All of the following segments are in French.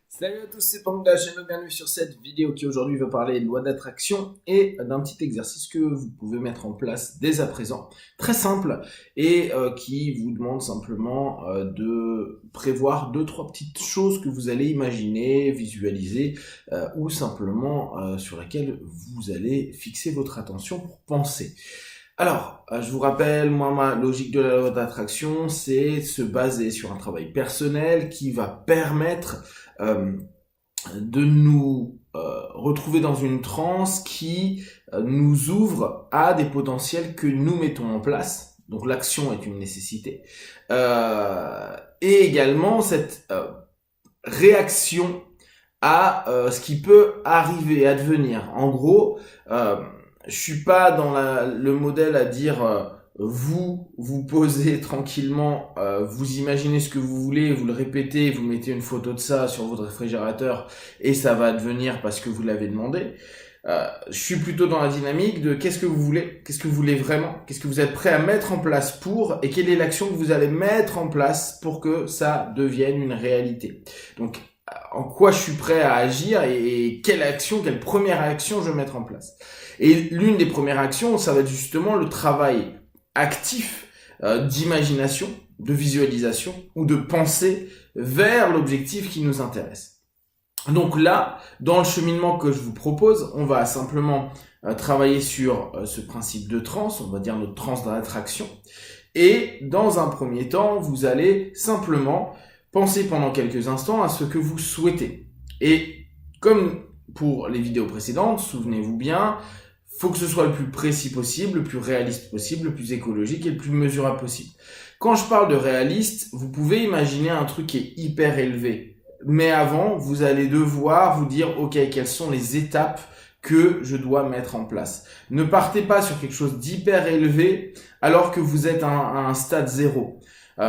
Salut à tous, c'est Pang de la chaîne, bienvenue sur cette vidéo qui aujourd'hui va parler de loi d'attraction et d'un petit exercice que vous pouvez mettre en place dès à présent, très simple et qui vous demande simplement de prévoir deux trois petites choses que vous allez imaginer, visualiser ou simplement sur lesquelles vous allez fixer votre attention pour penser. Alors, je vous rappelle, moi, ma logique de la loi d'attraction, c'est se baser sur un travail personnel qui va permettre euh, de nous retrouver dans une transe qui nous ouvre à des potentiels que nous mettons en place. Donc l'action est une nécessité. Et également cette réaction à ce qui peut arriver, advenir. En gros, je suis pas dans le modèle à dire vous posez tranquillement, vous imaginez ce que vous voulez, vous le répétez, vous mettez une photo de ça sur votre réfrigérateur et ça va advenir parce que vous l'avez demandé. Je suis plutôt dans la dynamique de qu'est-ce que vous voulez vraiment, qu'est-ce que vous êtes prêt à mettre en place pour, et quelle est l'action que vous allez mettre en place pour que ça devienne une réalité. Donc, en quoi je suis prêt à agir et quelle action, quelle première action je vais mettre en place. Et l'une des premières actions, ça va être justement le travail actif d'imagination, de visualisation ou de pensée vers l'objectif qui nous intéresse. Donc là, dans le cheminement que je vous propose, on va simplement travailler sur ce principe de transe, on va dire notre transe d'attraction. Et dans un premier temps, vous allez simplement penser pendant quelques instants à ce que vous souhaitez. Et comme pour les vidéos précédentes, souvenez-vous bien, faut que ce soit le plus précis possible, le plus réaliste possible, le plus écologique et le plus mesurable possible. Quand je parle de réaliste, vous pouvez imaginer un truc qui est hyper élevé. Mais avant, vous allez devoir vous dire, ok, quelles sont les étapes que je dois mettre en place. Ne partez pas sur quelque chose d'hyper élevé alors que vous êtes à un stade 0.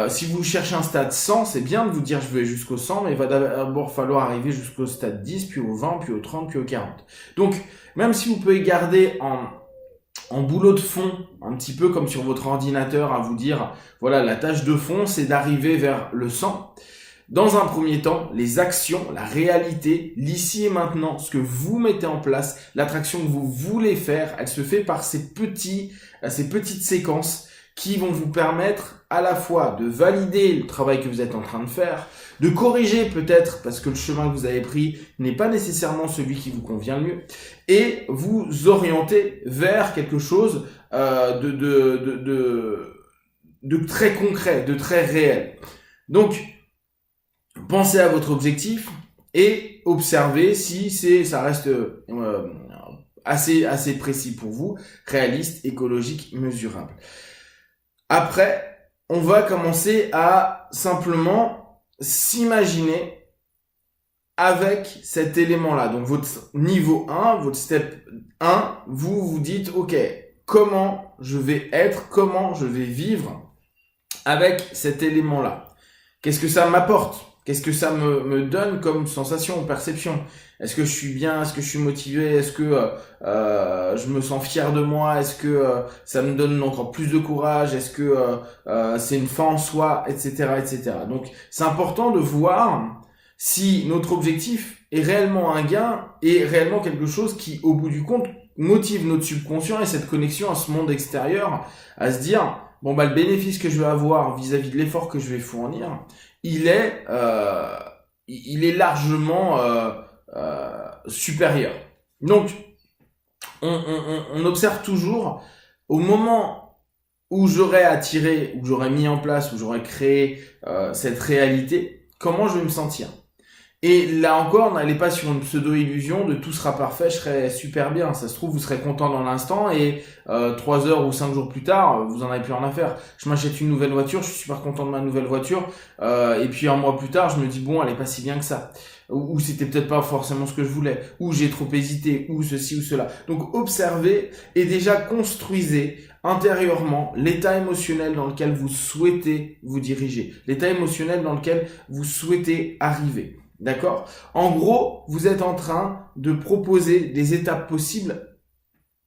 Si vous cherchez un stade 100, c'est bien de vous dire je vais jusqu'au 100, mais il va d'abord falloir arriver jusqu'au stade 10, puis au 20, puis au 30, puis au 40. Donc, même si vous pouvez garder en boulot de fond, un petit peu comme sur votre ordinateur, à vous dire, voilà, la tâche de fond, c'est d'arriver vers le 100. Dans un premier temps, les actions, la réalité, l'ici et maintenant, ce que vous mettez en place, l'attraction que vous voulez faire, elle se fait par ces petites séquences qui vont vous permettre à la fois de valider le travail que vous êtes en train de faire, de corriger peut-être parce que le chemin que vous avez pris n'est pas nécessairement celui qui vous convient le mieux, et vous orienter vers quelque chose de très concret, de très réel. Donc, pensez à votre objectif et observez si ça reste assez précis pour vous, réaliste, écologique, mesurable. Après, on va commencer à simplement s'imaginer avec cet élément-là. Donc votre niveau 1, votre step 1, vous vous dites, ok, comment je vais être, comment je vais vivre avec cet élément-là. Qu'est-ce que ça m'apporte ? Qu'est-ce que ça me donne comme sensation, perception ? Est-ce que je suis bien ? Est-ce que je suis motivé ? Est-ce que je me sens fier de moi ? Est-ce que ça me donne encore plus de courage ? Est-ce que c'est une fin en soi, etc., etc. Donc, c'est important de voir si notre objectif est réellement un gain et réellement quelque chose qui, au bout du compte, motive notre subconscient et cette connexion à ce monde extérieur, à se dire, bon, bah, le bénéfice que je vais avoir vis-à-vis de l'effort que je vais fournir, il est largement supérieur. Donc, on observe toujours au moment où j'aurais attiré, où j'aurais mis en place, où j'aurais créé cette réalité, comment je vais me sentir. Et là encore, n'allez pas sur une pseudo-illusion de tout sera parfait, je serai super bien. Ça se trouve, vous serez content dans l'instant et 3 heures ou 5 jours plus tard, vous en avez plus rien à faire. Je m'achète une nouvelle voiture, je suis super content de ma nouvelle voiture. Et puis un mois plus tard, je me dis bon, elle est pas si bien que ça. Ou c'était peut-être pas forcément ce que je voulais. Ou j'ai trop hésité, ou ceci ou cela. Donc observez et déjà construisez intérieurement l'état émotionnel dans lequel vous souhaitez vous diriger. L'état émotionnel dans lequel vous souhaitez arriver. D'accord ? En gros, vous êtes en train de proposer des étapes possibles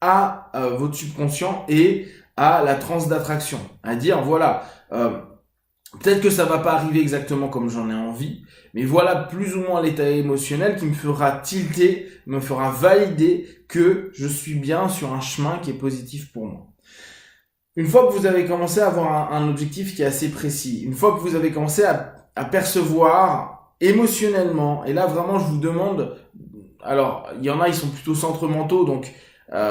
à votre subconscient et à la transe d'attraction. À dire, voilà, Peut-être que ça va pas arriver exactement comme j'en ai envie, mais voilà plus ou moins l'état émotionnel qui me fera tilter, me fera valider que je suis bien sur un chemin qui est positif pour moi. Une fois que vous avez commencé à avoir un objectif qui est assez précis, une fois que vous avez commencé à percevoir émotionnellement, et là vraiment je vous demande, alors il y en a ils sont plutôt centres mentaux, donc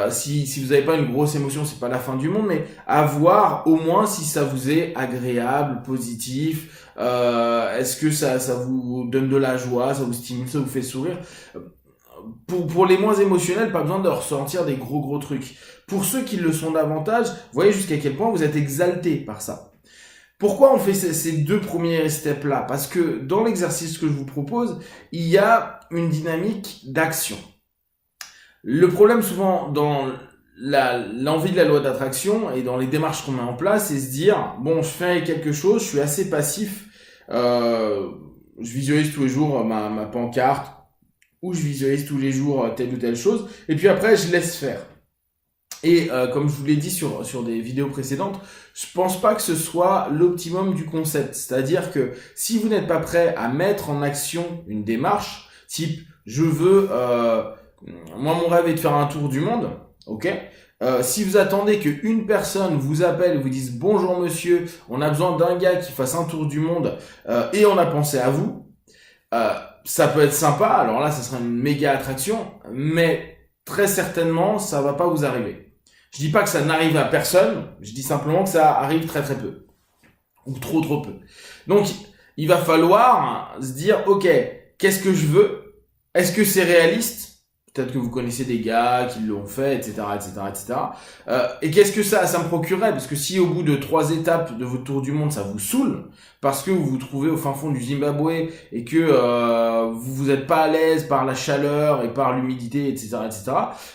si vous n'avez pas une grosse émotion, c'est pas la fin du monde, mais à voir au moins si ça vous est agréable, positif, est-ce que ça vous donne de la joie, ça vous stimule, ça vous fait sourire. Pour les moins émotionnels, pas besoin de ressentir des gros trucs. Pour ceux qui le sont davantage, vous voyez jusqu'à quel point vous êtes exalté par ça. Pourquoi on fait ces deux premiers steps-là? Parce que dans l'exercice que je vous propose, il y a une dynamique d'action. Le problème souvent dans l'envie de la loi d'attraction et dans les démarches qu'on met en place, c'est se dire, bon, je fais quelque chose, je suis assez passif, je visualise tous les jours ma pancarte, ou je visualise tous les jours telle ou telle chose, et puis après je laisse faire. Et comme je vous l'ai dit sur des vidéos précédentes, je pense pas que ce soit l'optimum du concept. C'est-à-dire que si vous n'êtes pas prêt à mettre en action une démarche, type je veux, moi mon rêve est de faire un tour du monde, ok. Si vous attendez qu'une personne vous appelle et vous dise bonjour monsieur, on a besoin d'un gars qui fasse un tour du monde et on a pensé à vous, ça peut être sympa. Alors là, ça sera une méga attraction, mais très certainement, ça va pas vous arriver. Je dis pas que ça n'arrive à personne, je dis simplement que ça arrive très peu. Ou trop peu. Donc, il va falloir se dire, ok, qu'est-ce que je veux? Est-ce que c'est réaliste? Peut-être que vous connaissez des gars qui l'ont fait, etc. Et qu'est-ce que ça me procurerait? Parce que si au bout de 3 étapes de votre tour du monde, ça vous saoule, parce que vous vous trouvez au fin fond du Zimbabwe et que vous êtes pas à l'aise par la chaleur et par l'humidité, etc.,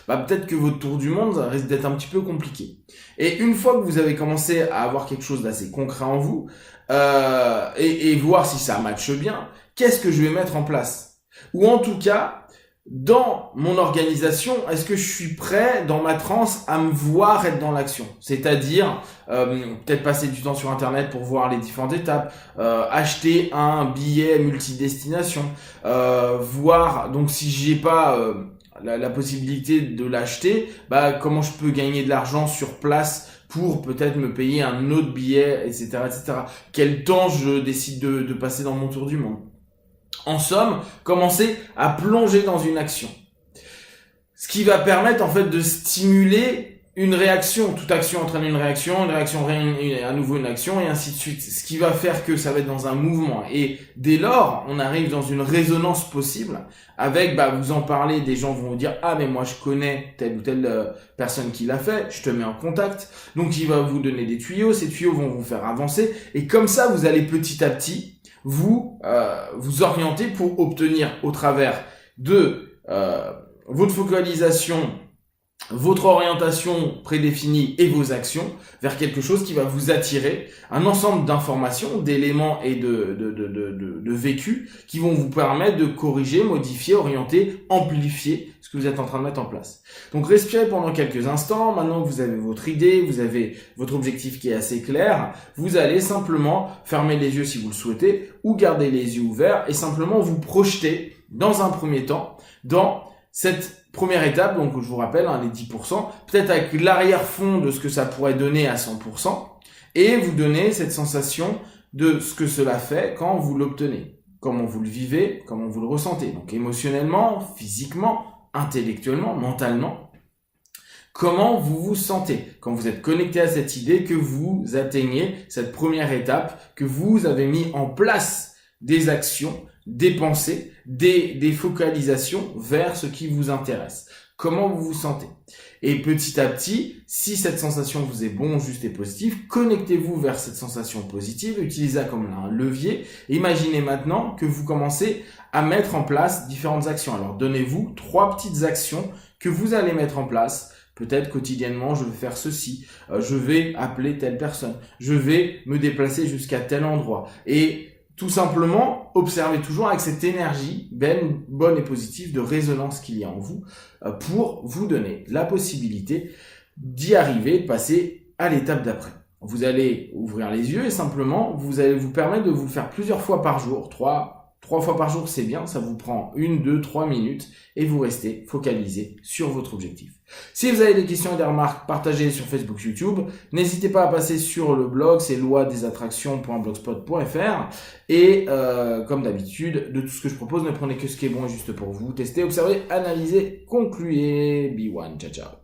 bah peut-être que votre tour du monde risque d'être un petit peu compliqué. Et une fois que vous avez commencé à avoir quelque chose d'assez concret en vous, et voir si ça matche bien, qu'est-ce que je vais mettre en place? Ou en tout cas, dans mon organisation, est-ce que je suis prêt dans ma transe à me voir être dans l'action? C'est-à-dire peut-être passer du temps sur internet pour voir les différentes étapes, acheter un billet multidestination, voir donc si j'ai pas la possibilité de l'acheter, bah comment je peux gagner de l'argent sur place pour peut-être me payer un autre billet, etc. Quel temps je décide de passer dans mon tour du monde? En somme, commencer à plonger dans une action. Ce qui va permettre en fait de stimuler une réaction. Toute action entraîne une réaction à nouveau une action et ainsi de suite. Ce qui va faire que ça va être dans un mouvement. Et dès lors, on arrive dans une résonance possible avec, vous en parlez, des gens vont vous dire, ah mais moi je connais telle ou telle personne qui l'a fait, je te mets en contact. Donc il va vous donner des tuyaux, ces tuyaux vont vous faire avancer. Et comme ça, vous allez petit à petit vous orienter pour obtenir au travers de votre focalisation, votre orientation prédéfinie et vos actions vers quelque chose qui va vous attirer, un ensemble d'informations, d'éléments et de vécus qui vont vous permettre de corriger, modifier, orienter, amplifier ce que vous êtes en train de mettre en place. Donc respirez pendant quelques instants. Maintenant que vous avez votre idée, vous avez votre objectif qui est assez clair, vous allez simplement fermer les yeux si vous le souhaitez ou garder les yeux ouverts et simplement vous projeter dans un premier temps dans cette première étape, donc je vous rappelle, les 10%, peut-être avec l'arrière-fond de ce que ça pourrait donner à 100%, et vous donner cette sensation de ce que cela fait quand vous l'obtenez, comment vous le vivez, comment vous le ressentez, donc émotionnellement, physiquement, intellectuellement, mentalement, comment vous vous sentez quand vous êtes connecté à cette idée, que vous atteignez cette première étape, que vous avez mis en place des actions, des pensées, des focalisations vers ce qui vous intéresse. Comment vous vous sentez? Et petit à petit, si cette sensation vous est bon, juste et positive, connectez-vous vers cette sensation positive, utilisez-la comme un levier. Imaginez maintenant que vous commencez à mettre en place différentes actions. Alors donnez-vous 3 petites actions que vous allez mettre en place. Peut-être quotidiennement, je vais faire ceci, je vais appeler telle personne, je vais me déplacer jusqu'à tel endroit. Et tout simplement, observez toujours avec cette énergie bonne et positive de résonance qu'il y a en vous pour vous donner la possibilité d'y arriver, de passer à l'étape d'après. vous allez ouvrir les yeux et simplement, vous allez vous permettre de vous le faire plusieurs fois par jour. Trois fois par jour, c'est bien, ça vous prend 1, 2, 3 minutes et vous restez focalisé sur votre objectif. Si vous avez des questions et des remarques, partagez sur Facebook, YouTube. N'hésitez pas à passer sur le blog, c'est loidesattractions.blogspot.fr et comme d'habitude, de tout ce que je propose, ne prenez que ce qui est bon et juste pour vous. Testez, observez, analysez, concluez. Be one, ciao ciao.